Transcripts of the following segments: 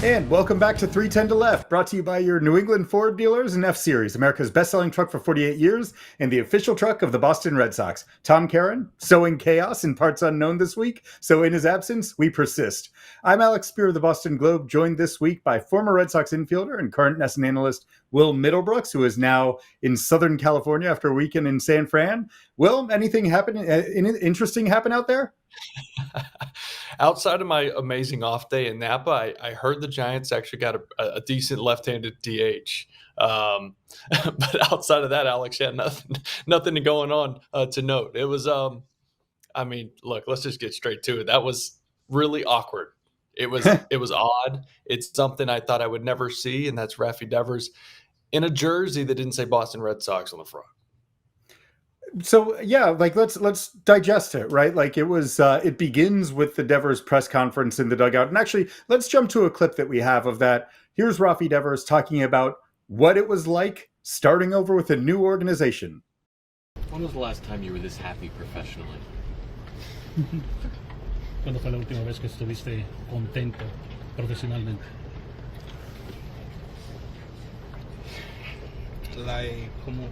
And welcome back to 310 to Left, brought to you by your New England Ford dealers and F-Series, America's best-selling truck for 48 years and the official truck of the Boston Red Sox. Tom Caron, sowing chaos in parts unknown this week, so in his absence, we persist. I'm Alex Bregman of the Boston Globe, joined this week by former Red Sox infielder and current NESN analyst Will Middlebrooks, who is now in Southern California after a weekend in San Fran. Will, anything interesting happen out there? Outside of my amazing off day in Napa, I heard the Giants actually got a decent left-handed DH. But outside of that, Alex, yeah, nothing going on to note. It was, look, let's just get straight to it. That was really awkward. It was odd. It's something I thought I would never see, and that's Rafael Devers in a jersey that didn't say Boston Red Sox on the front. So yeah, like let's digest it, right? Like it was, it begins with the Devers press conference in the dugout, and actually, let's jump to a clip that we have of that. Here's Rafael Devers talking about what it was like starting over with a new organization. When was the last time you were this happy professionally? ¿Cuándo fue la última vez que estuviste contento profesionalmente?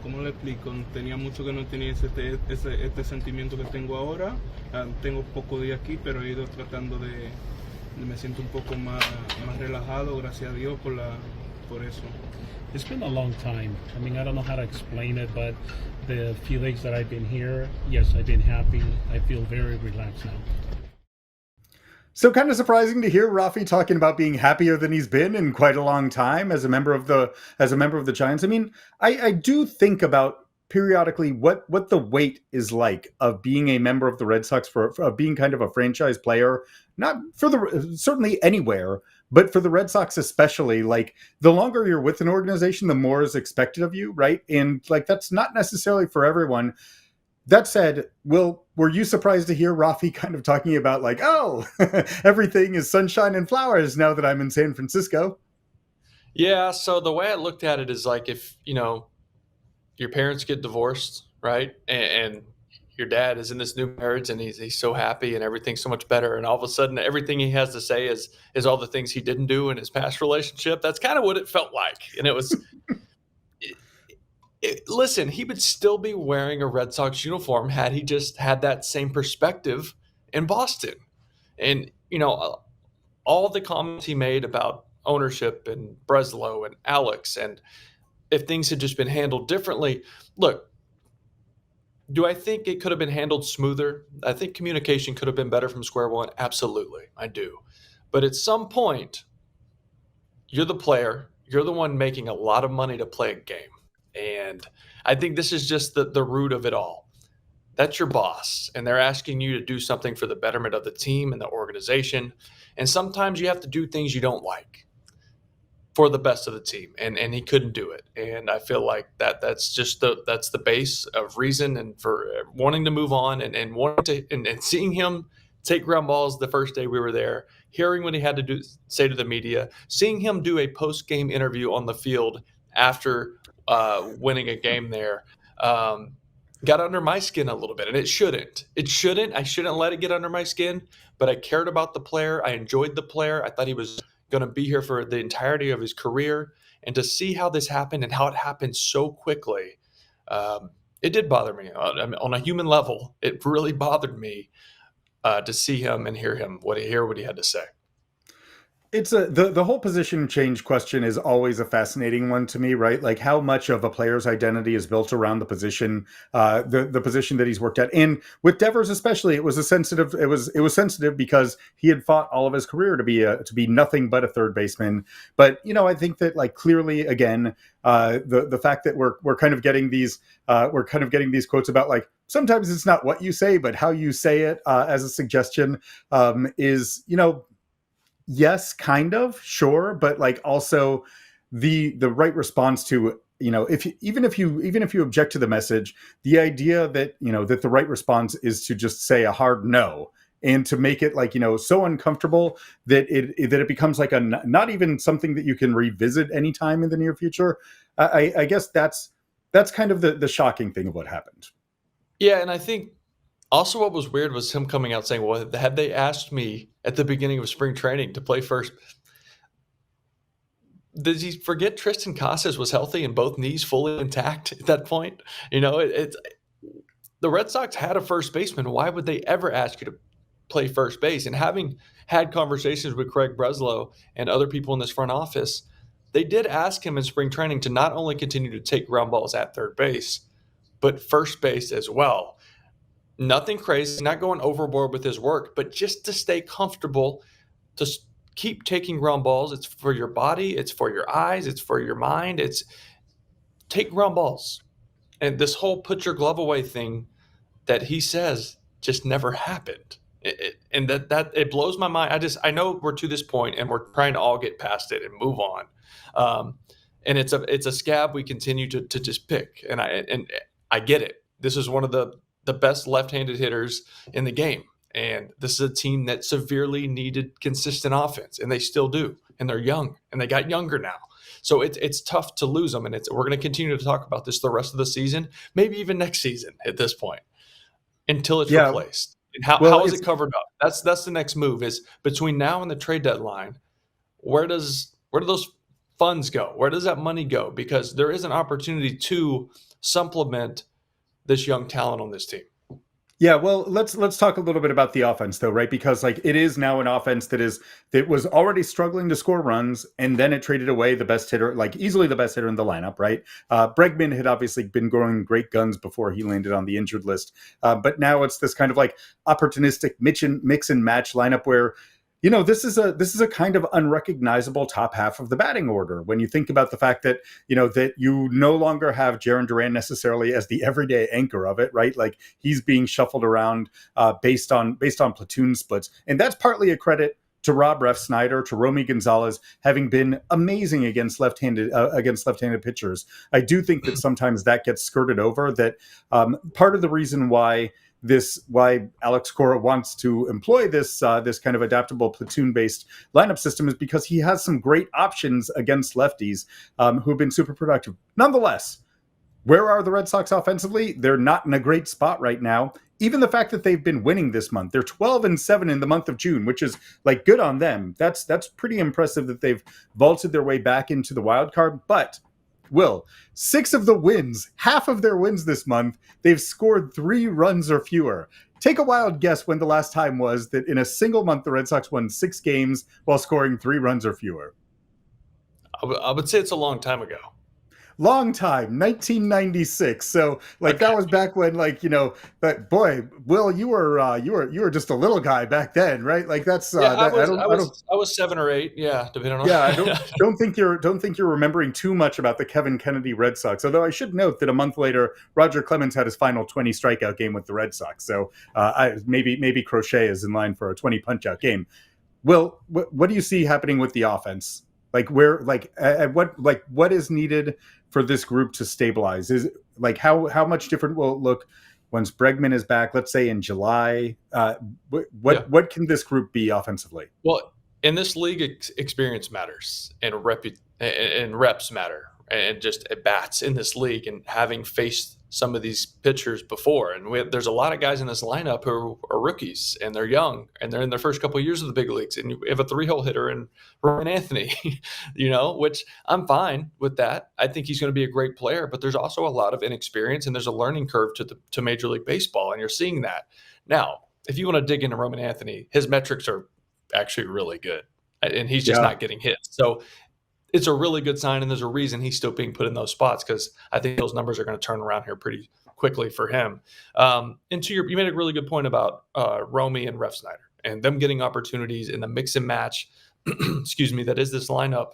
¿Cómo le explico? Tenía mucho que no tenía este sentimiento que tengo ahora. Tengo pocos días aquí, pero he ido tratando de me siento un poco más relajado, gracias a Dios por eso. It's been a long time. I mean, I don't know how to explain it, but the few days that I've been here, yes, I've been happy. I feel very relaxed now. So kind of surprising to hear Rafi talking about being happier than he's been in quite a long time as a member of the Giants. I mean, I do think about periodically what the weight is like of being a member of the Red Sox of being kind of a franchise player, not for certainly anywhere, but for the Red Sox especially. Like the longer you're with an organization, the more is expected of you, right? And like that's not necessarily for everyone. That said, Will, were you surprised to hear Rafi kind of talking about like, oh, everything is sunshine and flowers now that I'm in San Francisco? Yeah, so the way I looked at it is like if, your parents get divorced, right? And your dad is in this new marriage and he's so happy and everything's so much better. And all of a sudden, everything he has to say is all the things he didn't do in his past relationship. That's kind of what it felt like. And it was listen, he would still be wearing a Red Sox uniform had he just had that same perspective in Boston. And, all the comments he made about ownership and Breslow and Alex, and if things had just been handled differently, look, do I think it could have been handled smoother? I think communication could have been better from square one. Absolutely, I do. But at some point, you're the player. You're the one making a lot of money to play a game. And I think this is just the root of it all. That's your boss, and they're asking you to do something for the betterment of the team and the organization. And sometimes you have to do things you don't like for the best of the team, and he couldn't do it. And I feel like that's just that's the base of reason and for wanting to move on and wanting to and seeing him take ground balls the first day we were there, hearing what he had to say to the media, seeing him do a post-game interview on the field after winning a game there, got under my skin a little bit. And it shouldn't. I shouldn't let it get under my skin, but I cared about the player. I enjoyed the player. I thought he was going to be here for the entirety of his career. And to see how this happened and how it happened so quickly, it did bother me. On a human level, it really bothered me to see him and hear what he had to say. It's the whole position change question is always a fascinating one to me, right? Like how much of a player's identity is built around the position, the position that he's worked at. And with Devers especially, it was sensitive because he had fought all of his career to be nothing but a third baseman. But I think that like clearly again, the fact that we're kind of getting these quotes about like sometimes it's not what you say but how you say it as a suggestion is yes, kind of, sure, but like also the right response to even if you object to the message, the idea that that the right response is to just say a hard no and to make it like so uncomfortable that it becomes like a not even something that you can revisit anytime in the near future. I guess that's kind of the shocking thing of what happened. Yeah, and I think also what was weird was him coming out saying, well, had they asked me at the beginning of spring training to play first, Did he forget Tristan Casas was healthy and both knees fully intact at that point? It's the Red Sox had a first baseman. Why would they ever ask you to play first base? And having had conversations with Craig Breslow and other people in this front office, they did ask him in spring training to not only continue to take ground balls at third base, but first base as well. Nothing crazy, not going overboard with his work, but just to stay comfortable, to keep taking ground balls. It's for your body, it's for your eyes, it's for your mind. It's take ground balls. And this whole put your glove away thing that he says just never happened. And that it blows my mind. I know we're to this point and we're trying to all get past it and move on. And it's a scab we continue to just pick. And I get it. This is one of the best left-handed hitters in the game. And this is a team that severely needed consistent offense, and they still do. And they're young, and they got younger now. So it's tough to lose them, and we're going to continue to talk about this the rest of the season, maybe even next season at this point, until it's replaced. And how is it covered up? That's the next move. Is between now and the trade deadline, where do those funds go? Where does that money go? Because there is an opportunity to supplement this young talent on this team. Yeah, well, let's talk a little bit about the offense, though, right? Because it is now an offense that was already struggling to score runs, and then it traded away the best hitter, easily the best hitter in the lineup, right? Bregman had obviously been growing great guns before he landed on the injured list, but now it's this kind of opportunistic mix and match lineup where, this is a kind of unrecognizable top half of the batting order when you think about the fact that, that you no longer have Jarren Duran necessarily as the everyday anchor of it, right? He's being shuffled around based on platoon splits. And that's partly a credit to Rob Refsnyder, to Romy Gonzalez, having been amazing against left-handed pitchers. I do think that sometimes that gets skirted over, that part of the reason why Alex Cora wants to employ this kind of adaptable platoon-based lineup system is because he has some great options against lefties who have been super productive. Nonetheless, where are the Red Sox offensively? They're not in a great spot right now. Even the fact that they've been winning this month, they're 12-7 in the month of June, which is good on them. That's pretty impressive that they've vaulted their way back into the wild card. But Will, 6 of the wins, half of their wins this month, they've scored 3 runs or fewer. Take a wild guess when the last time was that in a single month the Red Sox won 6 games while scoring 3 runs or fewer. I would say it's a long time ago. Long time, 1996. So that was back when but boy, Will, you were just a little guy back then, right? That's I was 7 or 8, depending on. Yeah, I don't think you're remembering too much about the Kevin Kennedy Red Sox. Although I should note that a month later, Roger Clemens had his final 20 strikeout game with the Red Sox. So maybe Crochet is in line for a 20 punch-out game. Will, what do you see happening with the offense? What is needed for this group to stabilize? Is how much different will it look once Bregman is back, let's say in July? What can this group be offensively? Well, in this league, experience matters, and reps matter, and just at bats in this league, and having faced some of these pitchers before. And there's a lot of guys in this lineup who are rookies, and they're young, and they're in their first couple of years of the big leagues. And you have a 3-hole hitter in Roman Anthony, which I'm fine with that. I think he's going to be a great player, but there's also a lot of inexperience, and there's a learning curve to Major League Baseball, and you're seeing that. Now, if you want to dig into Roman Anthony, his metrics are actually really good, and he's just not getting hit. So it's a really good sign, and there's a reason he's still being put in those spots, because I think those numbers are going to turn around here pretty quickly for him. And you made a really good point about Romy and Refsnyder and them getting opportunities in the mix and match, excuse me, that is this lineup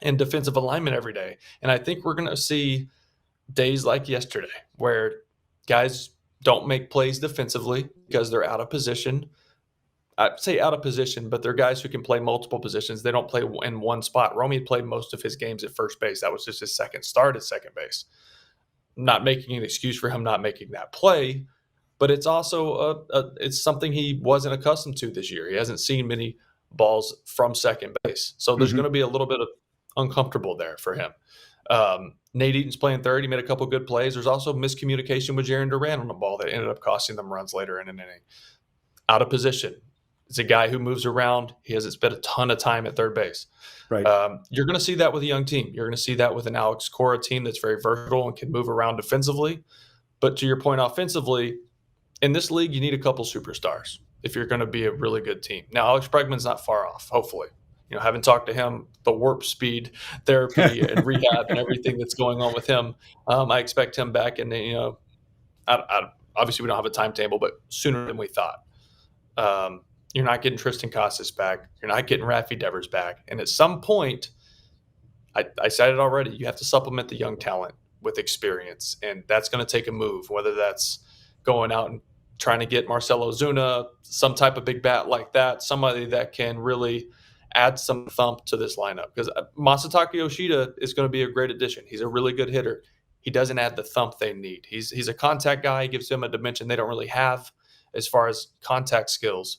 and defensive alignment every day. And I think we're going to see days like yesterday where guys don't make plays defensively because they're out of position. I'd say out of position, but they're guys who can play multiple positions. They don't play in one spot. Romy played most of his games at first base. That was just his second start at second base. Not making an excuse for him not making that play, but it's also it's something he wasn't accustomed to this year. He hasn't seen many balls from second base. So there's going to be a little bit of uncomfortable there for him. Nate Eaton's playing third. He made a couple good plays. There's also miscommunication with Jarren Duran on the ball that ended up costing them runs later in an inning. Out of position. It's a guy who moves around. He has spent a ton of time at third base. Right. You're going to see that with a young team. You're going to see that with an Alex Cora team that's very versatile and can move around defensively. But to your point, offensively, in this league, you need a couple superstars if you're going to be a really good team. Now, Alex Bregman's not far off, hopefully. Having talked to him, the warp speed therapy and rehab and everything that's going on with him, I expect him back. And, obviously we don't have a timetable, but sooner than we thought. You're not getting Tristan Casas back. You're not getting Rafael Devers back. And at some point, I said it already, you have to supplement the young talent with experience. And that's going to take a move, whether that's going out and trying to get Marcell Ozuna, some type of big bat like that, somebody that can really add some thump to this lineup. Because Masataka Yoshida is going to be a great addition. He's a really good hitter. He doesn't add the thump they need. He's a contact guy. He gives them a dimension they don't really have as far as contact skills,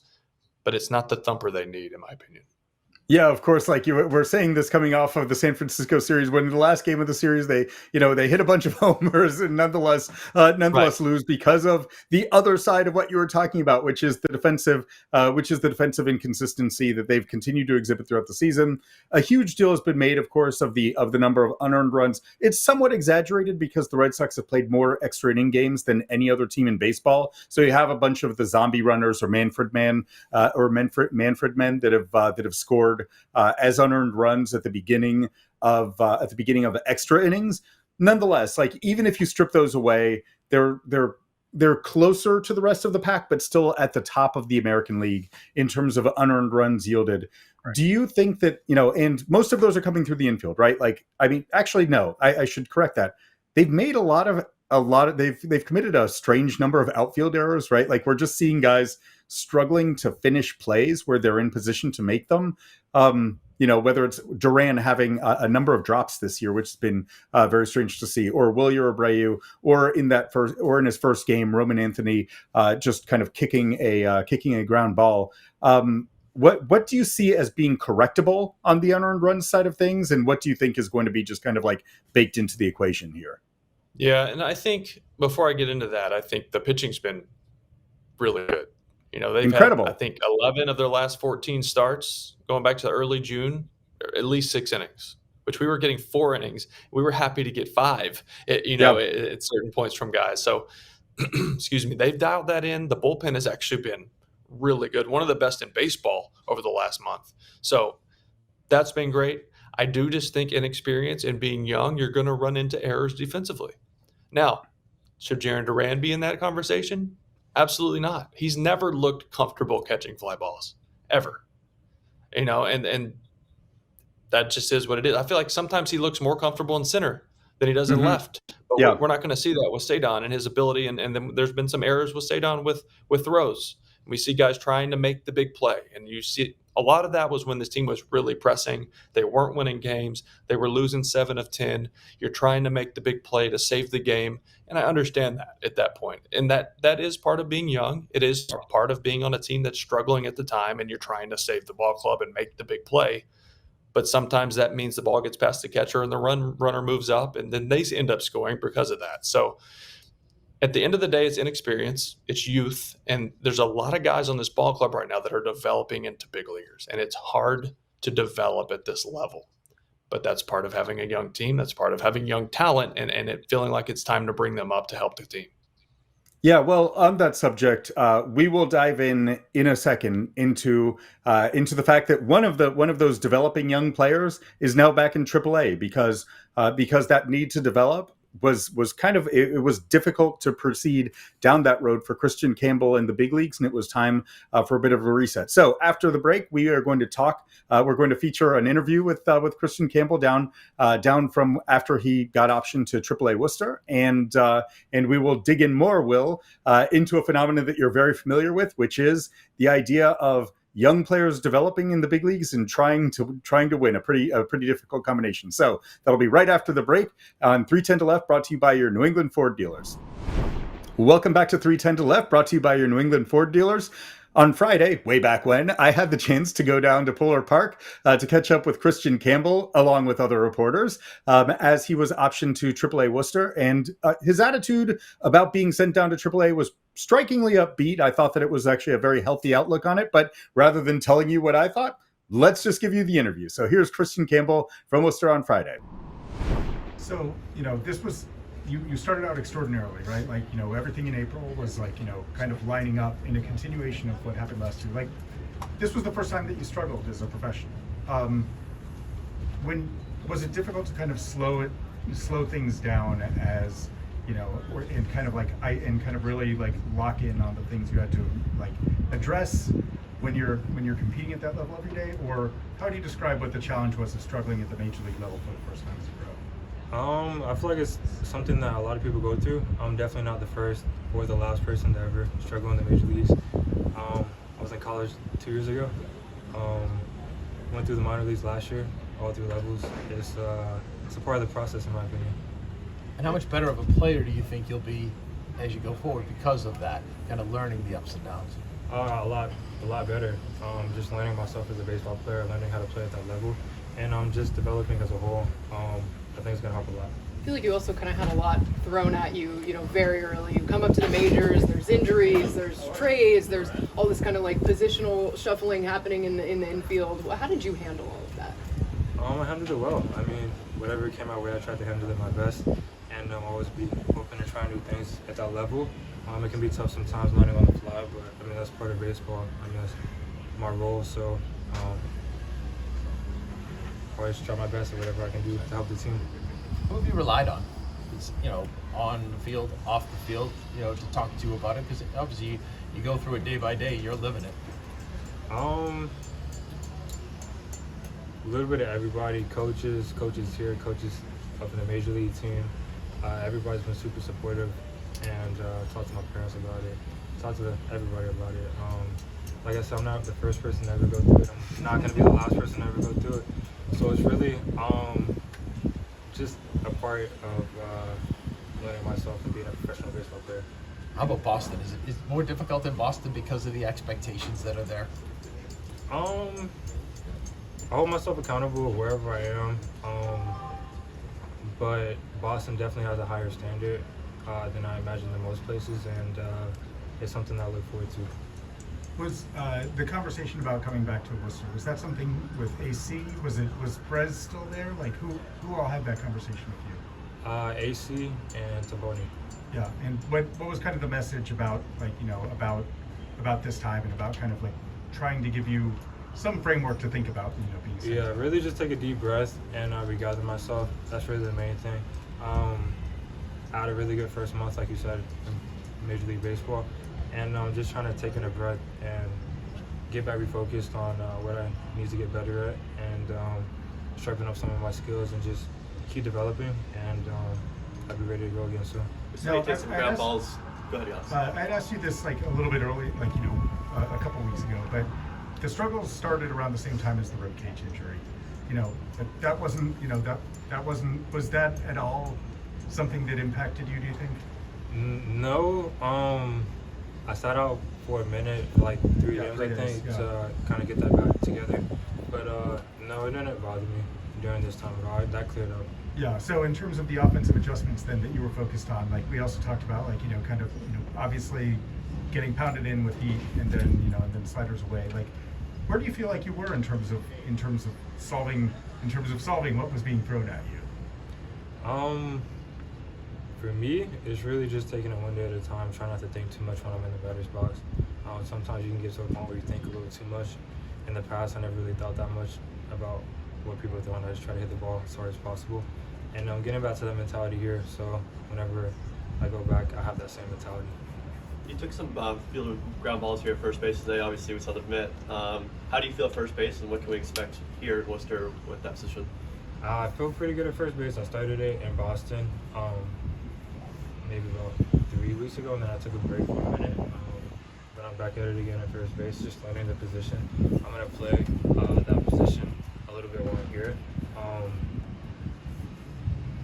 but it's not the thumper they need, in my opinion. Yeah, of course. Like you were saying, this coming off of the San Francisco series, when in the last game of the series, they hit a bunch of homers and nonetheless right. lose because of the other side of what you were talking about, which is the defensive inconsistency that they've continued to exhibit throughout the season. A huge deal has been made, of course, of the number of unearned runs. It's somewhat exaggerated because the Red Sox have played more extra inning games than any other team in baseball. So you have a bunch of the zombie runners or Manfred men that have scored as unearned runs at the beginning of extra innings. Nonetheless, like even if you strip those away, they're closer to the rest of the pack, but still at the top of the American League in terms of unearned runs yielded. Right. Do you think that, and most of those are coming through the infield, right? Like, I mean, actually, no, I should correct that. They've made they've committed a strange number of outfield errors, right? Like we're just seeing guys struggling to finish plays where they're in position to make them. Whether it's Duran having a number of drops this year, which has been very strange to see, or Wilyer Abreu, or in his first game, Roman Anthony just kind of kicking a ground ball. What do you see as being correctable on the unearned run side of things, and what do you think is going to be just kind of like baked into the equation here? Yeah, and I think before I get into that, I think the pitching's been really good. They've incredible. had, I think, 11 of their last 14 starts going back to early June, at least 6 innings, which we were getting 4 innings. We were happy to get 5, at certain points from guys. So, excuse me, they've dialed that in. The bullpen has actually been really good, one of the best in baseball over the last month. So that's been great. I do just think inexperience and being young, you're going to run into errors defensively. Now, should Jarren Duran be in that conversation? Absolutely not. He's never looked comfortable catching fly balls, ever. And that just is what it is. I feel like sometimes he looks more comfortable in center than he does in left. But we're not going to see that with Cedon and his ability. And then there's been some errors with Cedon with throws. We see guys trying to make the big play. And you see a lot of that was when this team was really pressing. They weren't winning games. They were losing 7 of 10. You're trying to make the big play to save the game. And I understand that at that point. And that is part of being young. It is part of being on a team that's struggling at the time and you're trying to save the ball club and make the big play. But sometimes that means the ball gets past the catcher and the runner moves up and then they end up scoring because of that. So at the end of the day, it's inexperience, it's youth, and there's a lot of guys on this ball club right now that are developing into big leaguers, and it's hard to develop at this level. But that's part of having a young team. That's part of having young talent, and it feeling like it's time to bring them up to help the team. Yeah, well, on that subject, we will dive in a second into the fact that one of those developing young players is now back in AAA because that need to develop was kind of, it was difficult to proceed down that road for Kristian Campbell in the big leagues, and it was time for a bit of a reset. So after the break, we are going to talk. We're going to feature an interview with Kristian Campbell down from after he got optioned to AAA Worcester, and we will dig in more, Will, into a phenomenon that you're very familiar with, which is the idea of young players developing in the big leagues and trying to win, a pretty difficult combination. So that'll be right after the break on 310 to Left, brought to you by your New England Ford dealers. Welcome back to 310 to Left, brought to you by your New England Ford dealers. On Friday, way back when, I had the chance to go down to Polar Park to catch up with Kristian Campbell, along with other reporters, as he was optioned to AAA Worcester. And his attitude about being sent down to AAA was strikingly upbeat. I thought that it was actually a very healthy outlook on it. But rather than telling you what I thought, let's just give you the interview. So here's Kristian Campbell from Worcester on Friday. So, this was, you started out extraordinarily, right? Like, everything in April was like, kind of lining up in a continuation of what happened last year. Like, this was the first time that you struggled as a professional. When was it difficult to kind of slow things down as, and kind of really like lock in on the things you had to like address when you're competing at that level every day? Or how do you describe what the challenge was of struggling at the major league level for the first time as a pro? I feel like it's something that a lot of people go through. I'm definitely not the first or the last person to ever struggle in the major leagues. I was in college 2 years ago. Went through the minor leagues last year, all 3 levels. It's a part of the process, in my opinion. And how much better of a player do you think you'll be as you go forward because of that, kind of learning the ups and downs? A lot better. Just learning myself as a baseball player, learning how to play at that level, and just developing as a whole. I think it's gonna help a lot. I feel like you also kind of had a lot thrown at you, very early. You come up to the majors, there's injuries, there's trades, there's all this kind of like positional shuffling happening in the infield. How did you handle all of that? I handled it well. I mean, whatever came my way, I tried to handle it my best, and always be open and try new things at that level. It can be tough sometimes learning on the fly, but I mean that's part of baseball. I mean that's my role, so always try my best at whatever I can do to help the team. Who have you relied on? It's, on the field, off the field, to talk to you about it? Because obviously you go through it day by day. You're living it. A little bit of everybody, coaches here, coaches up in the major league team. Everybody's been super supportive, and talked to my parents about it, talked to everybody about it. Like I said, I'm not the first person to ever go through it. I'm not going to be the last person to ever go through it. So it's really just a part of learning myself and being a professional baseball player. How about Boston? Is it more difficult in Boston because of the expectations that are there? I hold myself accountable wherever I am, but Boston definitely has a higher standard than I imagine in most places, and it's something that I look forward to. Was the conversation about coming back to Worcester, was that something with AC? Was Brez still there? Like who all had that conversation with you? AC and Taboni. Yeah, and what was kind of the message about about this time and about kind of like trying to give you some framework to think about, being safe? Yeah, really just take a deep breath and regather myself. That's really the main thing. I had a really good first month, like you said, in Major League Baseball, and just trying to take in a breath and get back refocused on what I need to get better at, and sharpen up some of my skills and just keep developing, and I'll be ready to go again soon. So take some ground balls. Go ahead, Alex. I had asked you this like a little bit early, like a couple weeks ago, but the struggles started around the same time as the rib cage injury. That wasn't, was that at all something that impacted you, do you think? No. I sat out for a minute, like 3 games, I think, to kind of get that back together. But no, it didn't bother me during this time at all. That cleared up. Yeah. So in terms of the offensive adjustments then that you were focused on, like we also talked about, like kind of obviously getting pounded in with heat, and then and then sliders away. Like, where do you feel like you were in terms of solving what was being thrown at you? For me, it's really just taking it one day at a time, trying not to think too much when I'm in the batter's box. Sometimes you can get to a point where you think a little too much. In the past, I never really thought that much about what people are throwing. I just try to hit the ball as hard as possible. And I'm getting back to that mentality here, so whenever I go back, I have that same mentality. You took some field ground balls here at first base today. Obviously, we saw the mitt. How do you feel at first base, and what can we expect here at Worcester with that position? I feel pretty good at first base. I started it in Boston maybe about 3 weeks ago, and then I took a break for a minute. But I'm back at it again at first base, just learning the position. I'm going to play that position a little bit while I'm here.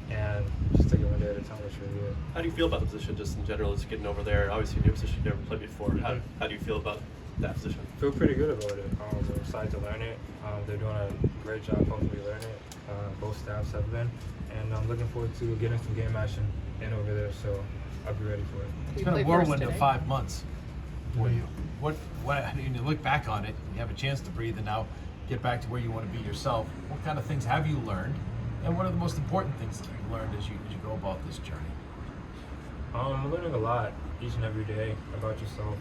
And just take it one day at a time, which really good. How do you feel about the position just in general, just getting over there? Obviously, a new position you never played before. Mm-hmm. How do you feel about that position? I feel pretty good about it. I'm excited to learn it. They're doing a great job helping me learn it. Both staffs have been. And I'm looking forward to getting some game action in over there. So I'll be ready for it. It's You been a play first whirlwind of today? 5 months for you. What, I mean, you look back on it, you have a chance to breathe and now get back to where you want to be yourself. What kind of things have you learned? And what are the most important things that you've learned as you go about this journey? I'm learning a lot each and every day about yourself.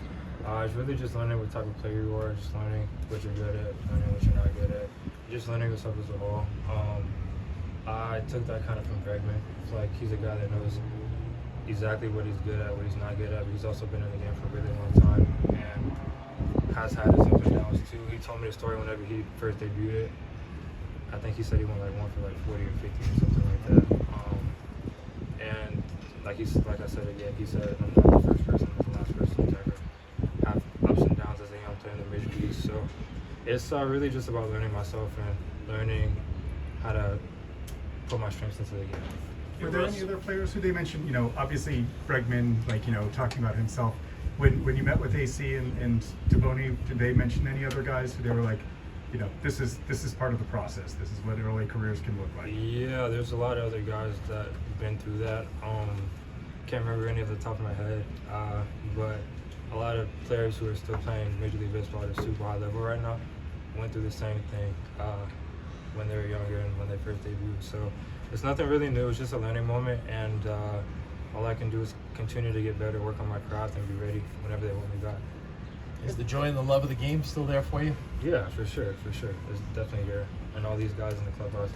It's really just learning what type of player you are, just learning what you're good at, learning what you're not good at, just learning yourself as a whole. I took that kind of from Bregman. It's like he's a guy that knows exactly what he's good at, what he's not good at, but he's also been in the game for a really long time and has had his ups and downs too. He told me the story whenever he first debuted it. I think he said he went like 1 for like 40 or 50 or something like that. And like I said again, he said, I'm not the first person, I'm the last person to ever have ups and downs as a young player in the major leagues. So it's really just about learning myself and learning how to put my strengths into the game. Were there any other players who they mentioned? You know, obviously Bregman, like, you know, talking about himself. When you met with AC and Devoni, did they mention any other guys who they were like, you know, this is part of the process. This is what early careers can look like. Yeah, there's a lot of other guys that been through that. Can't remember any off the top of my head, but a lot of players who are still playing Major League Baseball at a super high level right now went through the same thing when they were younger and when they first debuted. So it's nothing really new. It's just a learning moment, and all I can do is continue to get better, work on my craft, and be ready whenever they want me back. Is the joy and the love of the game still there for you? Yeah, for sure. It's definitely here. And all these guys in the clubhouse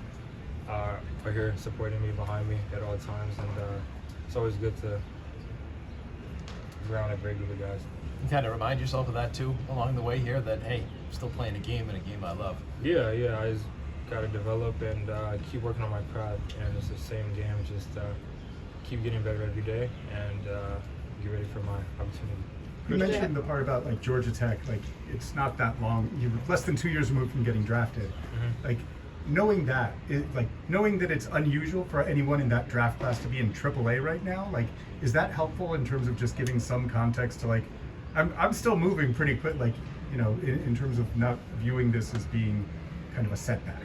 are here supporting me, behind me at all times. And it's always good to be around a great group of guys. You kind of remind yourself of that too along the way here, that, hey, I'm still playing a game and a game I love. Yeah. I just got to develop and keep working on my craft. And it's the same game, just keep getting better every day and get ready for my opportunity. You mentioned the part about like Georgia Tech, like it's not that long. You're less than 2 years removed from getting drafted. Mm-hmm. Like knowing that, knowing that it's unusual for anyone in that draft class to be in AAA right now. Like, is that helpful in terms of just giving some context to like, I'm still moving pretty quick. Like, you know, in terms of not viewing this as being kind of a setback.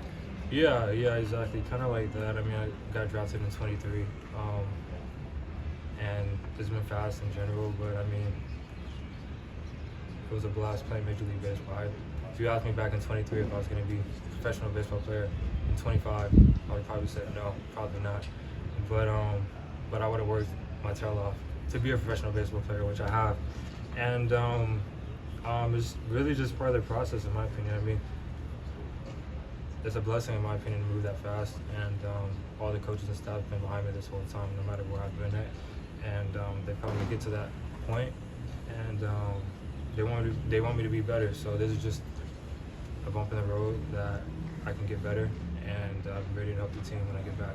Yeah, exactly. Kind of like that. I mean, I got drafted in 23, and it's been fast in general. But I mean, it was a blast playing Major League Baseball. If you asked me back in 23 if I was going to be a professional baseball player in 25, I would have probably said no, probably not. But I would have worked my tail off to be a professional baseball player, which I have. And it's really just part of the process, in my opinion. I mean, it's a blessing, in my opinion, to move that fast. And all the coaches and staff have been behind me this whole time, no matter where I've been at. And they've helped me get to that point. And they want me to be better. So this is just a bump in the road that I can get better, and I'm ready to help the team when I get back.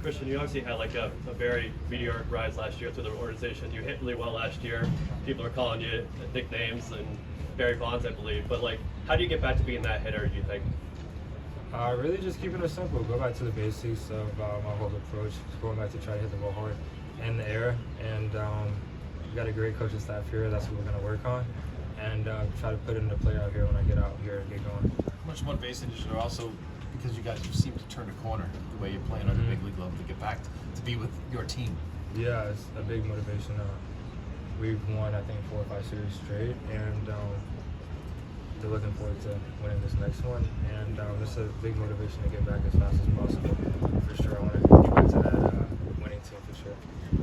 Kristian, you obviously had like a very meteoric rise last year through the organization. You hit really well last year. People are calling you nicknames and Barry Bonds, I believe. But like, how do you get back to being that hitter, do you think? Really just keeping it simple. Go back to the basics of my whole approach. Going back to try to hit the ball hard in the air. And we got a great coaching staff here. That's what we're going to work on. And try to put it into play out here when I get out here and get going. How much motivation is there also because you guys seem to turn a corner the way you're playing on the big league level to get back to be with your team? Yeah, it's a big motivation. We've won, I think, 4 or 5 series straight, and they're looking forward to winning this next one. And it's a big motivation to get back as fast as possible. For sure, I want to get back to that winning team for sure.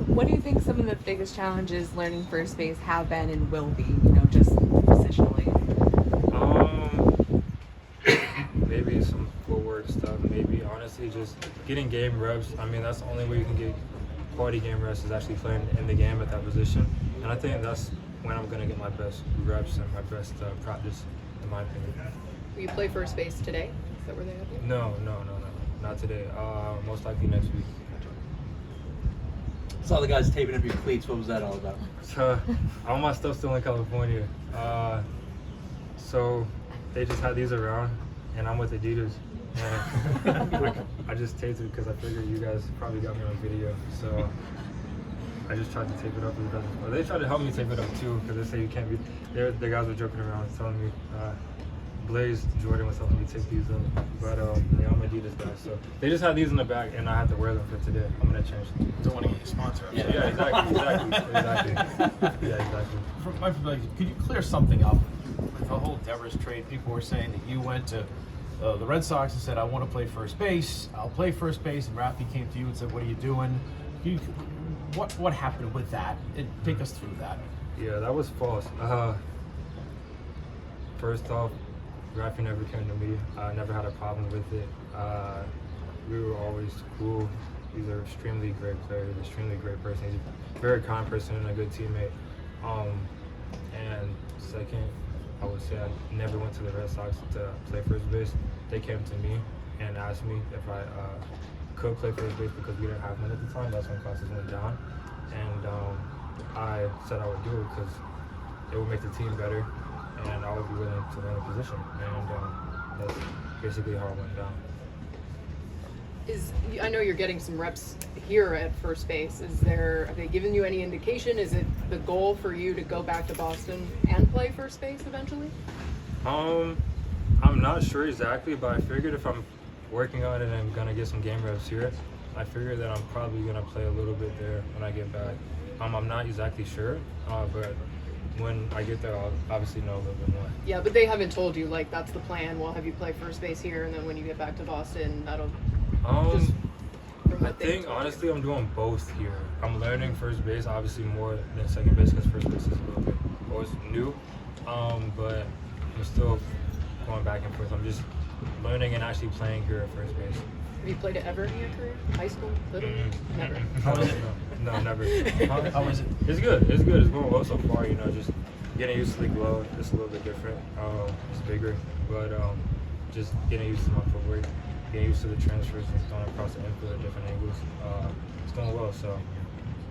What do you think some of the biggest challenges learning first base have been and will be, you know, just positionally? Maybe some footwork stuff. Maybe, honestly, just getting game reps. I mean, that's the only way you can get quality game reps is actually playing in the game at that position. And I think that's when I'm going to get my best reps and my best practice, in my opinion. Will you play first base today? Is that where they have you? No. Not today. Most likely next week. Saw the guys taping up your cleats. What was that all about? So, all my stuff's still in California. So they just had these around, and I'm with Adidas. And I just taped it because I figured you guys probably got me on video. So I just tried to tape it up as best as possible. They tried to help me tape it up too because they say you can't be. The guys were joking around telling me Blaze Jordan was helping me take these up, but yeah, I'm Adidas guy, so they just had these in the back, and I had to wear them for today. I'm gonna change them. Don't want to get you sponsored. Yeah, exactly. Yeah, exactly. From my perspective, could you clear something up with the whole Devers trade? People were saying that you went to the Red Sox and said, "I want to play first base. I'll play first base," and Rafi came to you and said, "What are you doing?" What happened with that? Take us through that. Yeah, that was false. First off, Rafi never came to me. I never had a problem with it. We were always cool. He's an extremely great player, extremely great person. He's a very kind person and a good teammate. And second, I would say I never went to the Red Sox to play first base. They came to me and asked me if I could play first base because we didn't have one at the time. That's when classes went down. And I said I would do it because it would make the team better and I would be willing to learn a position. And that's basically how it went down. I know you're getting some reps here at first base. Have they given you any indication? Is it the goal for you to go back to Boston and play first base eventually? I'm not sure exactly, but I figured if I'm working on it and I'm gonna get some game reps here, I figure that I'm probably gonna play a little bit there when I get back. I'm not exactly sure, but when I get there, I'll obviously know a little bit more. Yeah, but they haven't told you, like, that's the plan. We'll have you play first base here, and then when you get back to Boston, that'll... I think, honestly, I'm doing both here. I'm learning first base, obviously, more than second base, because first base is a little bit always new. But I'm still going back and forth. I'm just learning and actually playing here at first base. Have you played it ever in your career? High school? Little? Never? No, never. How is it? It's good. It's good. It's going well so far. You know, just getting used to the glove. It's a little bit different. It's bigger, but just getting used to my footwork, getting used to the transfers and throwing across the infield at different angles. It's going well, so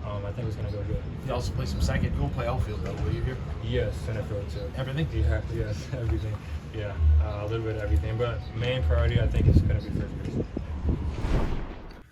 I think it's going to go good. You also play some second. You won't play outfield though, will you here? Yes, center field too. Everything? Yeah, yes, everything. Yeah, a little bit of everything, but main priority I think is going to be first base.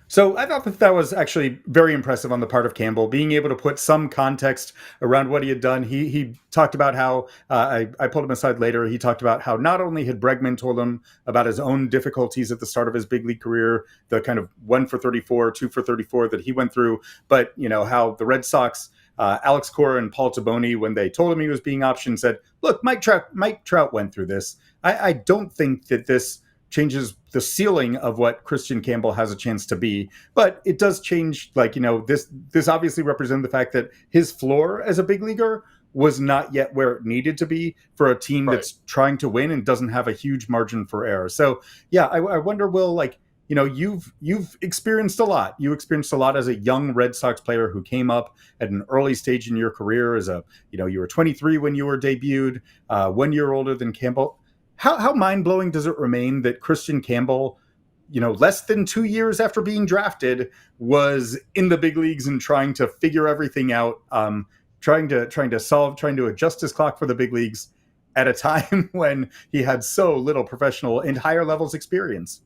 So I thought that was actually very impressive on the part of Campbell, being able to put some context around what he had done. He talked about how, I pulled him aside later, he talked about how not only had Bregman told him about his own difficulties at the start of his big league career, the kind of 1 for 34, 2 for 34 that he went through, but you know how the Red Sox, Alex Cora and Paul Taboni, when they told him he was being optioned, said, look, Mike Trout went through this. I don't think that this changes the ceiling of what Kristian Campbell has a chance to be, but it does change, like, you know, this obviously represented the fact that his floor as a big leaguer was not yet where it needed to be for a team that's trying to win and doesn't have a huge margin for error. So yeah, I wonder, Will, like, you know, you've experienced a lot. You experienced a lot as a young Red Sox player who came up at an early stage in your career as a, you know, you were 23 when you were debuted, 1 year older than Campbell. How mind-blowing does it remain that Kristian Campbell, you know, less than 2 years after being drafted, was in the big leagues and trying to figure everything out, trying to adjust his clock for the big leagues at a time when he had so little professional and higher levels experience?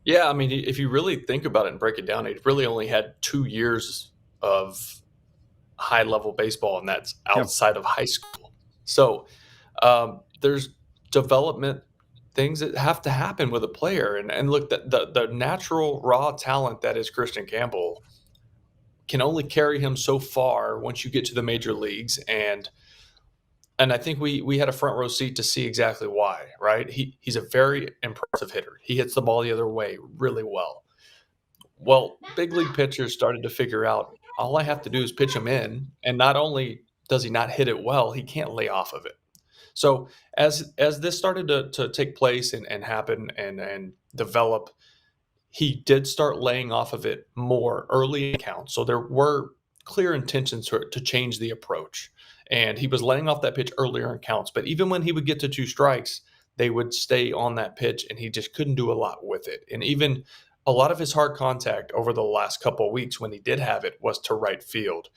Yeah, I mean, if you really think about it and break it down, he really only had 2 years of high-level baseball, and that's outside of high school. So there's development things that have to happen with a player. And look, the natural raw talent that is Kristian Campbell can only carry him so far once you get to the major leagues. And I think we had a front row seat to see exactly why, right? He's a very impressive hitter. He hits the ball the other way really well. Well, big league pitchers started to figure out, all I have to do is pitch him in. And not only does he not hit it well, he can't lay off of it. So as this started to take place and happen and develop, he did start laying off of it more early in counts. So there were clear intentions to change the approach. And he was laying off that pitch earlier in counts. But even when he would get to 2 strikes, they would stay on that pitch, and he just couldn't do a lot with it. And even a lot of his hard contact over the last couple of weeks when he did have it was to right field.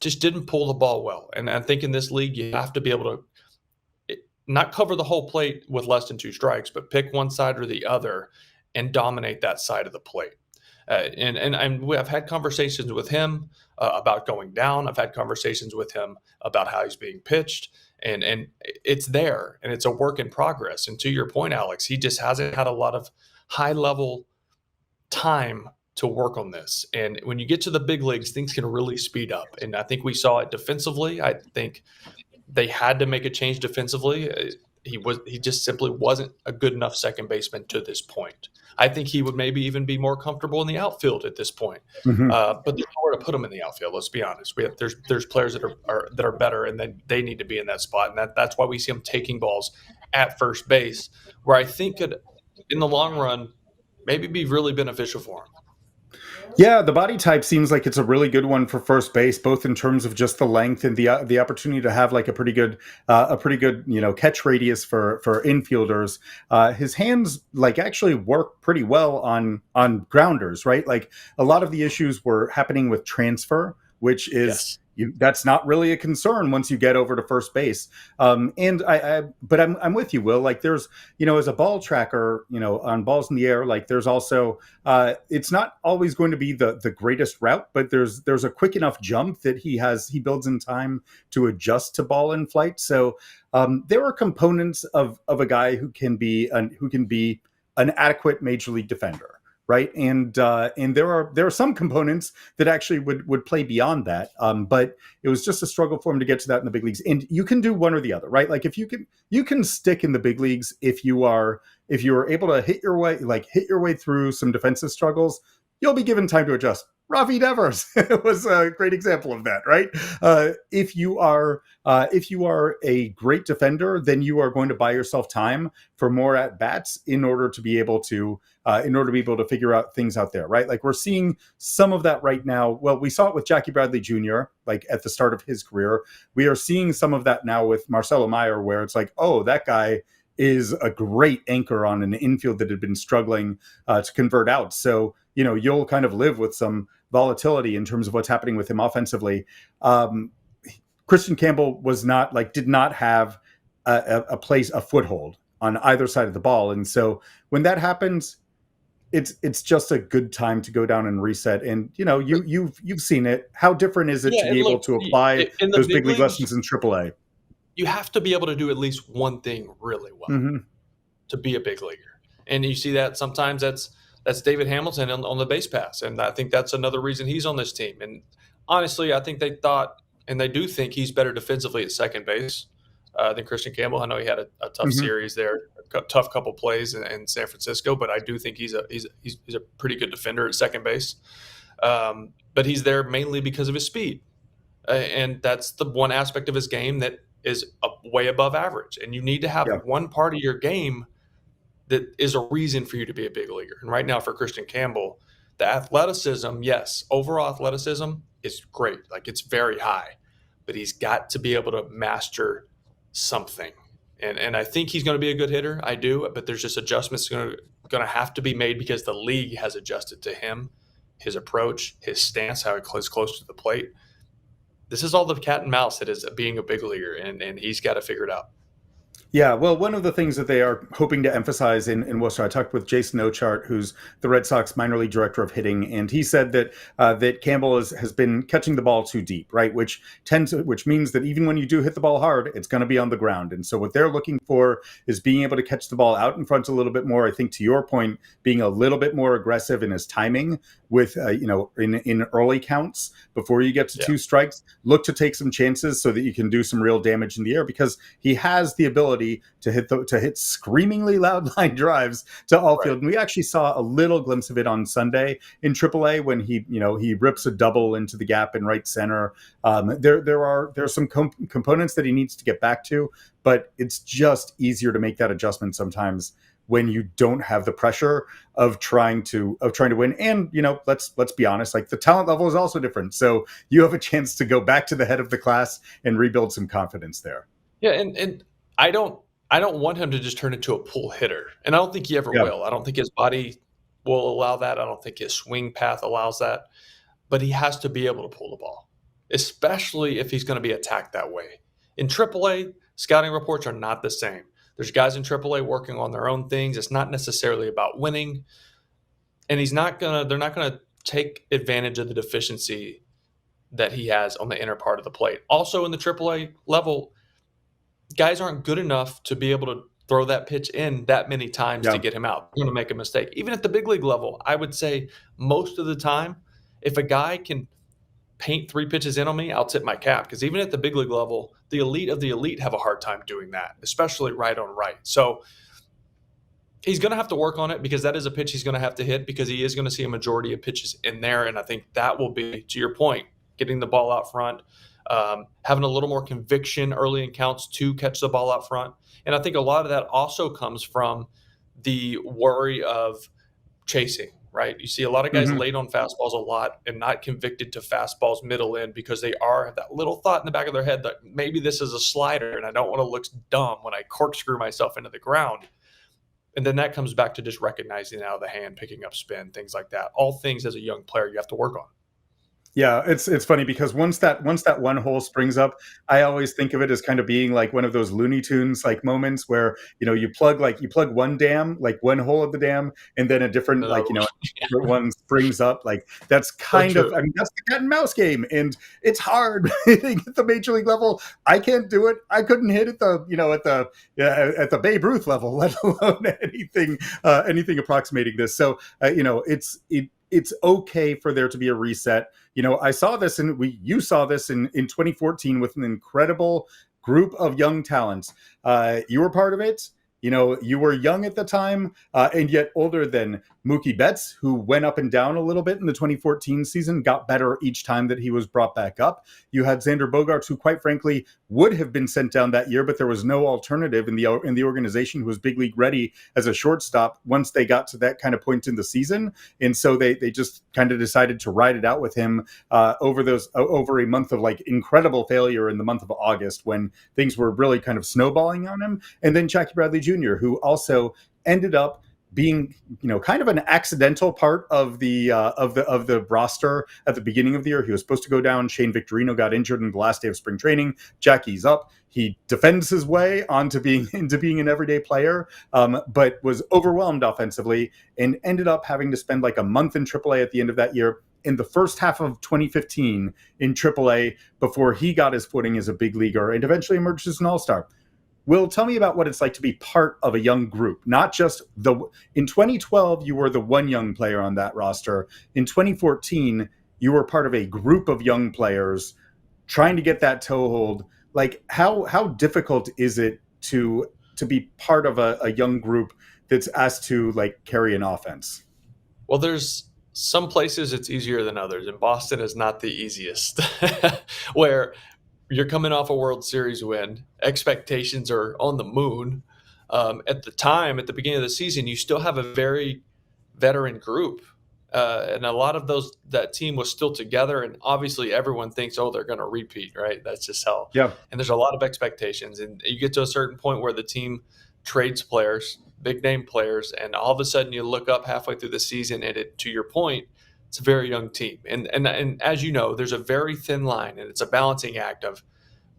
Just didn't pull the ball well. And I think in this league, you have to be able to not cover the whole plate with less than 2 strikes, but pick one side or the other and dominate that side of the plate. And I've had conversations with him about going down. I've had conversations with him about how he's being pitched. and it's there, and it's a work in progress. And to your point, Alex, he just hasn't had a lot of high level time to work on this. And when you get to the big leagues, things can really speed up. And I think we saw it defensively. I think they had to make a change defensively. He just simply wasn't a good enough second baseman to this point. I think he would maybe even be more comfortable in the outfield at this point. But there's nowhere to put him in the outfield. Let's be honest. There's players that are better, and then they need to be in that spot. And that's why we see him taking balls at first base, where I think could, in the long run, maybe be really beneficial for him. Yeah, the body type seems like it's a really good one for first base, both in terms of just the length and the opportunity to have like a pretty good catch radius for infielders. His hands like actually work pretty well on grounders, right? Like a lot of the issues were happening with transfer, which is. Yes. That's not really a concern once you get over to first base. But I'm with you, Will. Like there's, as a ball tracker, on balls in the air, like there's also, it's not always going to be the greatest route, but there's a quick enough jump that he builds in time to adjust to ball in flight. So there are components of a guy who can be an adequate major league defender. Right. And there are some components that actually would play beyond that. But it was just a struggle for him to get to that in the big leagues. And you can do one or the other, right? Like if you can stick in the big leagues if you are able to hit your way through some defensive struggles, you'll be given time to adjust. Rafael Devers was a great example of that, right? If you are a great defender, then you are going to buy yourself time for more at bats in order to be able to figure out things out there, right? Like we're seeing some of that right now. Well, we saw it with Jackie Bradley Jr. like at the start of his career. We are seeing some of that now with Marcelo Meyer, where it's like, oh, that guy is a great anchor on an infield that had been struggling to convert out. So, you'll kind of live with some volatility in terms of what's happening with him offensively. Kristian Campbell did not have a foothold on either side of the ball. And so when that happens, it's just a good time to go down and reset. And, you've seen it. How different is it to be able to apply those big league lessons in AAA? You have to be able to do at least one thing really well to be a big leaguer. And you see that sometimes that's David Hamilton on the base pass. And I think that's another reason he's on this team. And honestly, I think they thought, and they do think he's better defensively at second base than Kristian Campbell. I know he had a tough series there, a tough couple plays in San Francisco, but I do think he's a pretty good defender at second base. But he's there mainly because of his speed. And that's the one aspect of his game that is way above average. And you need to have one part of your game that is a reason for you to be a big leaguer. And right now for Kristian Campbell, the athleticism, yes, overall athleticism is great. Like it's very high, but he's got to be able to master something. And I think he's going to be a good hitter. I do, but there's just adjustments going to have to be made because the league has adjusted to him, his approach, his stance, how he is close to the plate. This is all the cat and mouse that is being a big leaguer, and he's got to figure it out. Yeah, well, one of the things that they are hoping to emphasize in Worcester, I talked with Jason Ochart, who's the Red Sox minor league director of hitting, and he said that Campbell has been catching the ball too deep, right? Which means that even when you do hit the ball hard, it's going to be on the ground. And so what they're looking for is being able to catch the ball out in front a little bit more. I think to your point, being a little bit more aggressive in his timing with in early counts before you get to two strikes. Look to take some chances so that you can do some real damage in the air because he has the ability to hit screamingly loud line drives to all field. And we actually saw a little glimpse of it on Sunday in AAA when he rips a double into the gap in right center. There are some components that he needs to get back to, but it's just easier to make that adjustment sometimes when you don't have the pressure of trying to win. And, let's be honest, like the talent level is also different. So you have a chance to go back to the head of the class and rebuild some confidence there. Yeah. And I don't want him to just turn into a pull hitter. And I don't think he ever will. I don't think his body will allow that. I don't think his swing path allows that. But he has to be able to pull the ball, especially if he's going to be attacked that way. In AAA, scouting reports are not the same. There's guys in AAA working on their own things. It's not necessarily about winning. And they're not going to take advantage of the deficiency that he has on the inner part of the plate. Also in the AAA level, guys aren't good enough to be able to throw that pitch in that many times Yeah. to get him out. They're going to make a mistake. Even at the big league level, I would say most of the time, if a guy can paint 3 pitches in on me, I'll tip my cap, because even at the big league level, the elite of the elite have a hard time doing that, especially right on right. So he's going to have to work on it, because that is a pitch he's going to have to hit, because he is going to see a majority of pitches in there. And I think that will be, to your point, getting the ball out front, having a little more conviction early in counts to catch the ball out front. And I think a lot of that also comes from the worry of chasing, right? You see a lot of guys late on fastballs a lot and not convicted to fastballs middle in, because they have that little thought in the back of their head that maybe this is a slider and I don't want to look dumb when I corkscrew myself into the ground. And then that comes back to just recognizing out of the hand, picking up spin, things like that. All things as a young player you have to work on. Yeah, it's funny because once that one hole springs up, I always think of it as kind of being like one of those Looney Tunes like moments where you plug one dam, like one hole of the dam, and then a different different one springs up. Like that's kind of, I mean, that's the cat and mouse game, and it's hard at the major league level. I can't do it. I couldn't hit at the Babe Ruth level, let alone anything approximating this. So it's okay for there to be a reset. I saw this, and you saw this in 2014 with an incredible group of young talents. You were part of it. You were young at the time, and yet older than Mookie Betts, who went up and down a little bit in the 2014 season, got better each time that he was brought back up. You had Xander Bogaerts, who quite frankly would have been sent down that year, but there was no alternative in the organization who was big league ready as a shortstop once they got to that kind of point in the season. And so they just kind of decided to ride it out with him over a month of like incredible failure in the month of August, when things were really kind of snowballing on him. And then Jackie Bradley Jr., who also ended up being, kind of an accidental part of the roster at the beginning of the year. He was supposed to go down. Shane Victorino got injured in the last day of spring training. Jackie's up. He defends his way into being an everyday player, but was overwhelmed offensively and ended up having to spend like a month in AAA at the end of that year, in the first half of 2015 in AAA, before he got his footing as a big leaguer and eventually emerged as an all-star. Will, tell me about what it's like to be part of a young group, not just in 2012, you were the one young player on that roster. In 2014, you were part of a group of young players trying to get that toehold. Like how difficult is it to be part of a young group that's asked to like carry an offense? Well, there's some places it's easier than others, and Boston is not the easiest, where you're coming off a World Series win. Expectations are on the moon. At the time, at the beginning of the season, you still have a very veteran group. And a lot of that team was still together. And obviously everyone thinks, they're going to repeat, right? That's just how. Yeah. And there's a lot of expectations. And you get to a certain point where the team trades players, big name players, and all of a sudden you look up halfway through the season and to your point, it's a very young team. And as you know, there's a very thin line, and it's a balancing act of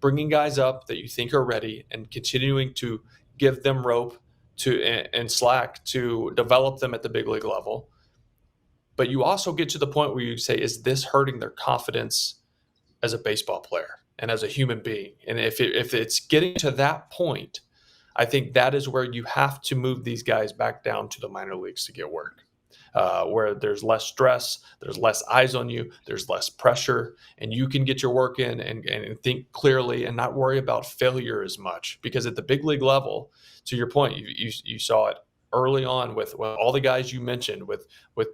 bringing guys up that you think are ready and continuing to give them rope and slack to develop them at the big league level. But you also get to the point where you say, is this hurting their confidence as a baseball player and as a human being? And if it's getting to that point, I think that is where you have to move these guys back down to the minor leagues to get work. Where there's less stress, there's less eyes on you, there's less pressure, and you can get your work in and think clearly and not worry about failure as much. Because at the big league level, to your point, you saw it early on with all the guys you mentioned.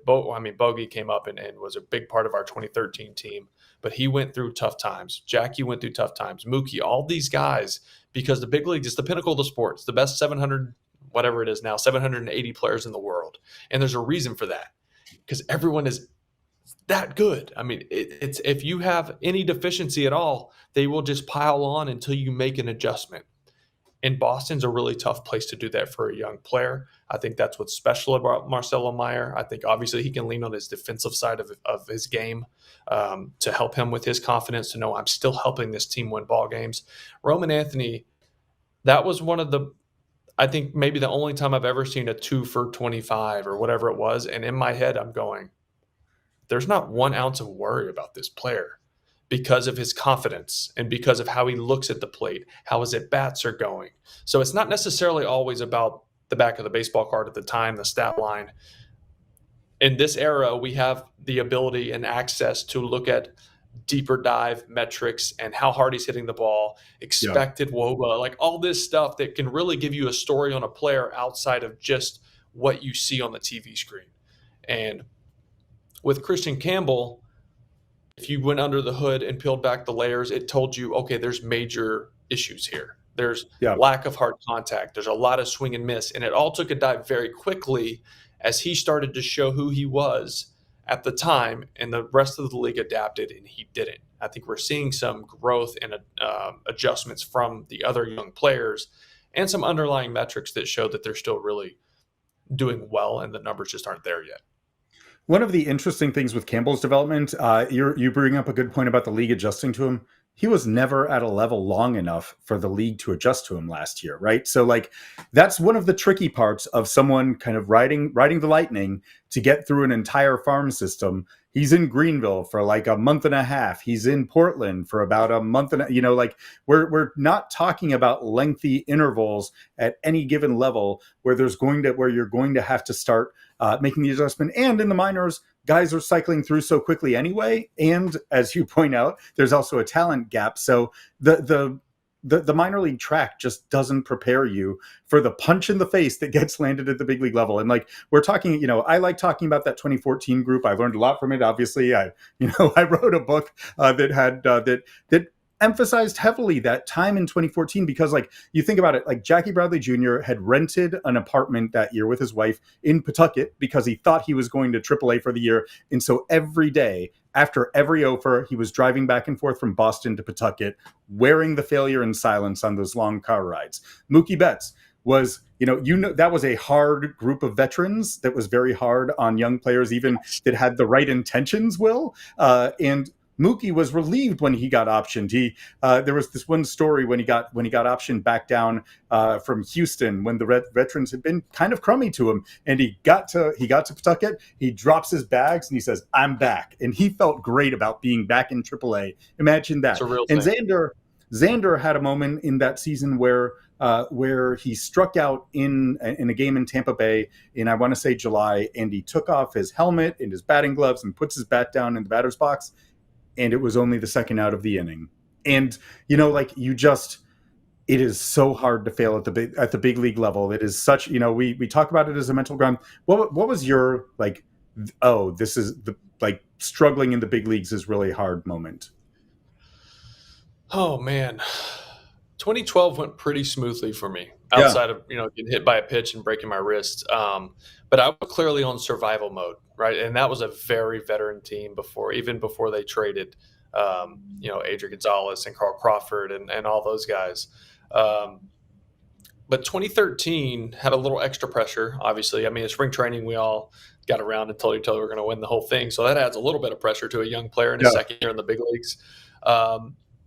Bogey came up and was a big part of our 2013 team, but he went through tough times. Jackie went through tough times. Mookie, all these guys, because the big league is the pinnacle of the sport. It's the best 700. Whatever it is now, 780 players in the world. And there's a reason for that, because everyone is that good. I mean, it's if you have any deficiency at all, they will just pile on until you make an adjustment. And Boston's a really tough place to do that for a young player. I think that's what's special about Marcelo Meyer. I think obviously he can lean on his defensive side of his game to help him with his confidence, to know I'm still helping this team win ball games. Roman Anthony, that was one of I think maybe the only time I've ever seen a 2 for 25 or whatever it was. And in my head, I'm going, there's not 1 ounce of worry about this player, because of his confidence and because of how he looks at the plate, how his at-bats are going. So it's not necessarily always about the back of the baseball card at the time, the stat line. In this era, we have the ability and access to look at deeper dive metrics and how hard he's hitting the ball, expected WOBA, like all this stuff that can really give you a story on a player outside of just what you see on the TV screen. And with Kristian Campbell, if you went under the hood and peeled back the layers, it told you, okay, there's major issues here. There's lack of hard contact. There's a lot of swing and miss. And it all took a dive very quickly as he started to show who he was at the time, and the rest of the league adapted, and he didn't. I think we're seeing some growth and adjustments from the other young players and some underlying metrics that show that they're still really doing well, and the numbers just aren't there yet. One of the interesting things with Campbell's development, you bring up a good point about the league adjusting to him. He was never at a level long enough for the league to adjust to him last year, right? So like that's one of the tricky parts of someone kind of riding the lightning to get through an entire farm system. He's in Greenville for like a month and a half. He's in Portland for about a month and like we're not talking about lengthy intervals at any given level where you're going to have to start making the adjustment. And in the minors, guys are cycling through so quickly anyway. And as you point out, there's also a talent gap. So the minor league track just doesn't prepare you for the punch in the face that gets landed at the big league level. And like we're talking, I like talking about that 2014 group. I learned a lot from it. Obviously, I wrote a book that had that emphasized heavily that time in 2014, because like you think about it, like Jackie Bradley Jr. had rented an apartment that year with his wife in Pawtucket because he thought he was going to AAA for the year. And so every day after every offer, he was driving back and forth from Boston to Pawtucket, wearing the failure in silence on those long car rides. Mookie Betts was, that was a hard group of veterans that was very hard on young players, even that had the right intentions, and Mookie was relieved when he got optioned. There was this one story when he got optioned back down from Houston when the veterans had been kind of crummy to him, and he got to Pawtucket. He drops his bags and he says, "I'm back," and he felt great about being back in AAA. Imagine that. It's a real and thing. Xander had a moment in that season where he struck out in a game in Tampa Bay in, I want to say, July, and he took off his helmet and his batting gloves and puts his bat down in the batter's box. And it was only the second out of the inning. And, it is so hard to fail at the big league level. It is such, we talk about it as a mental grind. What was your this is struggling in the big leagues is really hard moment? Oh man, 2012 went pretty smooly for me outside of, getting hit by a pitch and breaking my wrist. But I was clearly on survival mode, right? And that was a very veteran team before they traded, Adrian Gonzalez and Carl Crawford and all those guys. But 2013 had a little extra pressure, obviously. I mean, in spring training, we all got around and told each other we're going to win the whole thing. So that adds a little bit of pressure to a young player in his second year in the big leagues.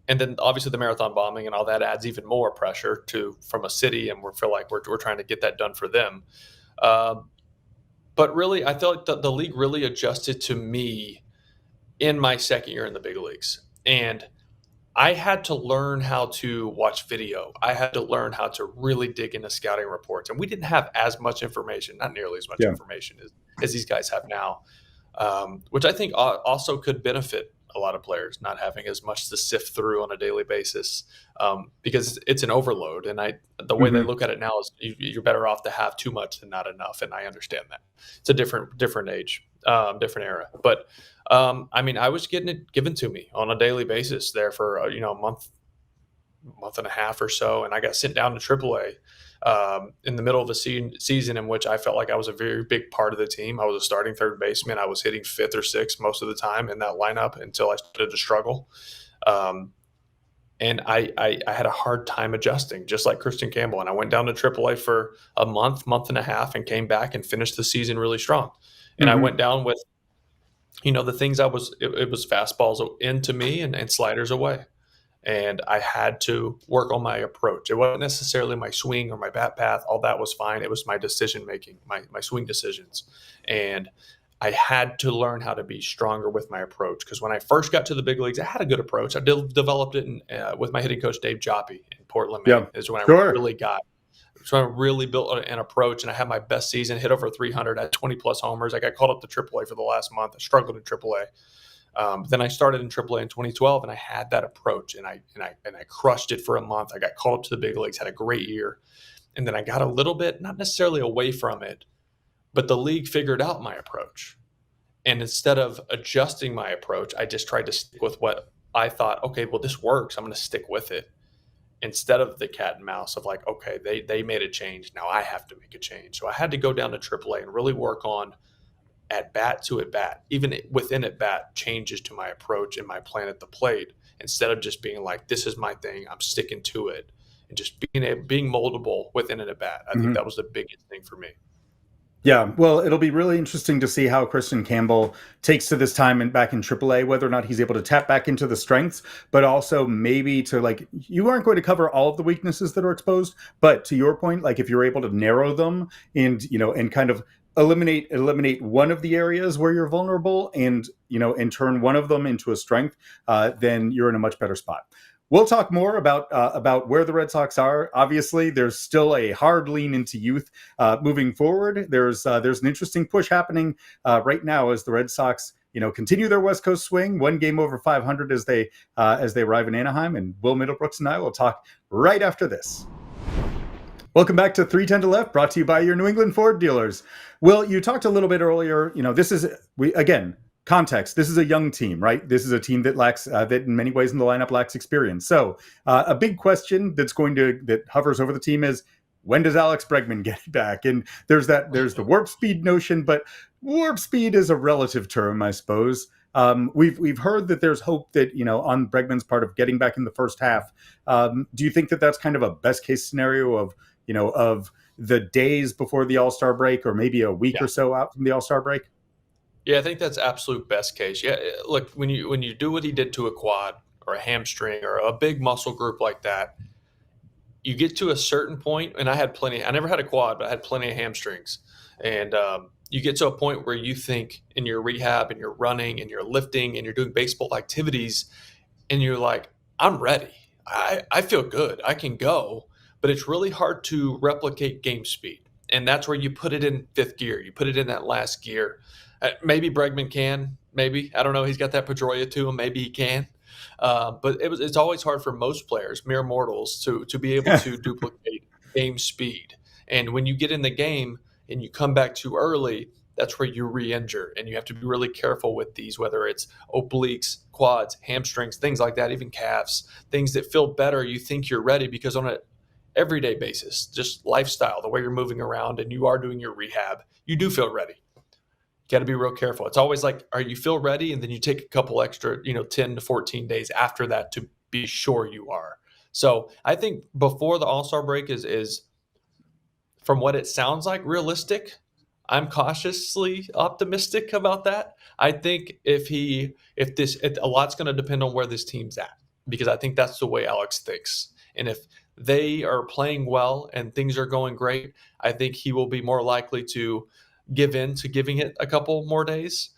And then obviously the marathon bombing and all that adds even more pressure from a city, and we feel like we're trying to get that done for them. But really, I feel like the league really adjusted to me in my second year in the big leagues. And I had to learn how to watch video. I had to learn how to really dig into scouting reports. And we didn't have as much information, not nearly as much information as these guys have now, which I think also could benefit a lot of players, not having as much to sift through on a daily basis, because it's an overload. And the way they look at it now is you're better off to have too much than not enough. And I understand that it's a different age, different era. But I was getting it given to me on a daily basis there for a month and a half or so, and I got sent down to AAA in the middle of a season in which I felt like I was a very big part of the team. I was a starting third baseman. I was hitting fifth or sixth most of the time in that lineup until I started to struggle. And I had a hard time adjusting, just like Kristian Campbell. And I went down to AAA for a month and a half, and came back and finished the season really strong. And I went down with, the things it was fastballs into me and sliders away. And I had to work on my approach. It wasn't necessarily my swing or my bat path. All that was fine. It was my decision making, my swing decisions. And I had to learn how to be stronger with my approach, because when I first got to the big leagues, I had a good approach. I developed it with my hitting coach, Dave Joppy, in Portland, Maine, is when I really got. So I really built an approach, and I had my best season, hit over 300, at 20-plus homers. I got called up to AAA for the last month. I struggled in AAA. Then I started in AAA in 2012, and I had that approach, and I crushed it for a month. I got called up to the big leagues, had a great year. And then I got a little bit, not necessarily away from it, but the league figured out my approach. And instead of adjusting my approach, I just tried to stick with what I thought, okay, well, this works. I'm going to stick with it. Instead of the cat and mouse of like, okay, they made a change. Now I have to make a change. So I had to go down to AAA and really work on at bat to at bat, even within at bat, changes to my approach and my plan at the plate, instead of just being like, this is my thing, I'm sticking to it, and just being moldable within an at bat. I think that was the biggest thing for me. Yeah, well, it'll be really interesting to see how Kristian Campbell takes to this time and back in AAA, whether or not he's able to tap back into the strengths, but also maybe to, like, you aren't going to cover all of the weaknesses that are exposed, but to your point, like if you're able to narrow them and, and kind of eliminate one of the areas where you're vulnerable and, and turn one of them into a strength, then you're in a much better spot. We'll talk more about where the Red Sox are. Obviously, there's still a hard lean into youth moving forward. There's an interesting push happening right now as the Red Sox, continue their West Coast swing. One game over 500 as they arrive in Anaheim. And Will Middlebrooks and I will talk right after this. Welcome back to 310 to Left, brought to you by your New England Ford dealers. Will, you talked a little bit earlier. This is context. This is a young team, right? This is a team that lacks, that in many ways in the lineup lacks experience. So a big question that hovers over the team is, when does Alex Bregman get back? And there's the warp speed notion, but warp speed is a relative term, I suppose. We've heard that there's hope that, on Bregman's part of getting back in the first half. Do you think that that's kind of a best case scenario of the days before the All-Star break, or maybe a week or so out from the All-Star break? Yeah, I think that's absolute best case. Yeah, look, when you do what he did to a quad or a hamstring or a big muscle group like that, you get to a certain point, and I never had a quad, but I had plenty of hamstrings. And you get to a point where you think in your rehab and you're running and you're lifting and you're doing baseball activities, and you're like, I'm ready. I feel good. I can go. But it's really hard to replicate game speed. And that's where you put it in fifth gear. You put it in that last gear. Maybe Bregman can. Maybe. I don't know. He's got that Pedroia to him. Maybe he can. But it's always hard for most players, mere mortals, to be able to duplicate game speed. And when you get in the game and you come back too early, that's where you re-injure. And you have to be really careful with these, whether it's obliques, quads, hamstrings, things like that, even calves, things that feel better. You think you're ready because on an everyday basis, just lifestyle, the way you're moving around and you are doing your rehab, you do feel ready. Got to be real careful. It's always like, you feel ready? And then you take a couple extra, 10 to 14 days after that to be sure you are. So I think before the All-Star break is from what it sounds like, realistic. I'm cautiously optimistic about that. I think a lot's going to depend on where this team's at, because I think that's the way Alex thinks. And if they are playing well and things are going great, I think he will be more likely to give in to giving it a couple more days,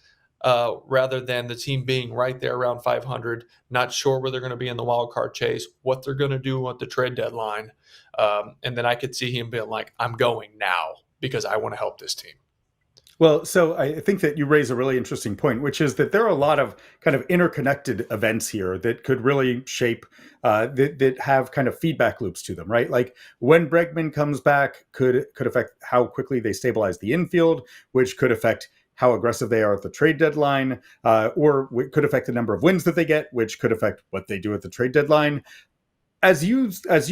rather than the team being right there around 500, not sure where they're going to be in the wild card chase, what they're going to do at the trade deadline. And then I could see him being like, I'm going now because I want to help this team. Well, so I think that you raise a really interesting point, which is that there are a lot of kind of interconnected events here that could really shape, that have kind of feedback loops to them, right? Like when Bregman comes back could affect how quickly they stabilize the infield, which could affect how aggressive they are at the trade deadline, or it could affect the number of wins that they get, which could affect what they do at the trade deadline. As you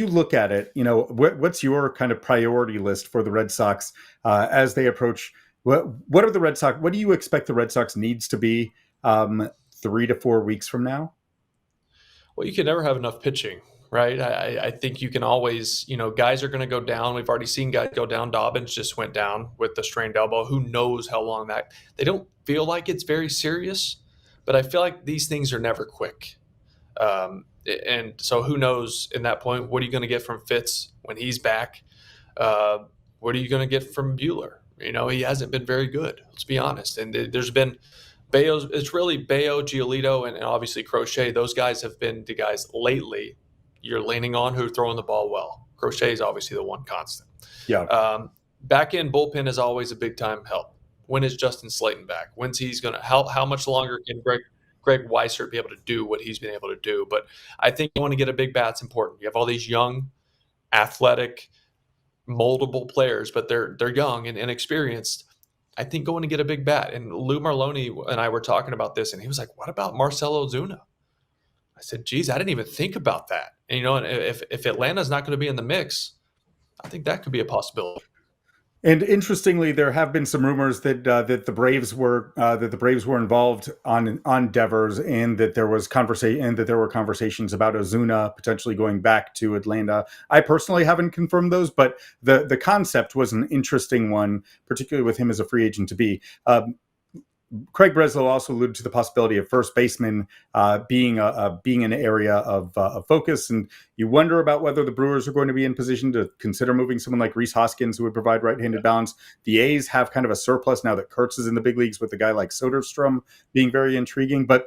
look at it, what's your kind of priority list for the Red Sox as they approach? What are the Red Sox? What do you expect the Red Sox needs to be 3 to 4 weeks from now? Well, you can never have enough pitching, right? I think you can always, guys are going to go down. We've already seen guys go down. Dobbins just went down with the strained elbow. Who knows how long that? They don't feel like it's very serious, but I feel like these things are never quick. And so who knows in that point, what are you going to get from Fitz when he's back? What are you going to get from Buehler? He hasn't been very good. Let's be honest. And there's been it's really Bayo, Giolito, and obviously Crochet. Those guys have been the guys lately you're leaning on who are throwing the ball well. Crochet is obviously the one constant. Yeah. Back end bullpen is always a big time help. When is Justin Slayton back? When's he's going to help? How much longer can Greg Weissert be able to do what he's been able to do? But I think you want to get a big bat's important. You have all these young, athletic, moldable players, but they're young and inexperienced. I think going to get a big bat. And Lou Marloni and I were talking about this, and he was like, "What about Marcell Ozuna?" I said, "Geez, I didn't even think about that." And and if Atlanta's not going to be in the mix, I think that could be a possibility. And interestingly, there have been some rumors that the Braves were involved on Devers, and that there were conversations about Ozuna potentially going back to Atlanta. I personally haven't confirmed those, but the concept was an interesting one, particularly with him as a free agent to be. Craig Breslow also alluded to the possibility of first baseman being an area of focus, and you wonder about whether the Brewers are going to be in position to consider moving someone like Rhys Hoskins, who would provide right-handed balance. The A's have kind of a surplus now that Kurtz is in the big leagues, with a guy like Soderstrom being very intriguing. But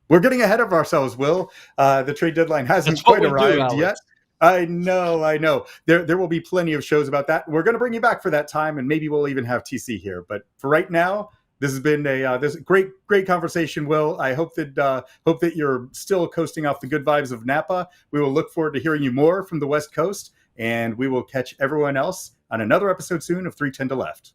we're getting ahead of ourselves, Will. The trade dedeadline hasn't quite arrived yet. I know. There will be plenty of shows about that. We're going to bring you back for that time, and maybe we'll even have TC here. But for right now, this has been this great conversation, Will. I hope that you're still coasting off the good vibes of Napa. We will look forward to hearing you more from the West Coast, and we will catch everyone else on another episode soon of 310 to Left.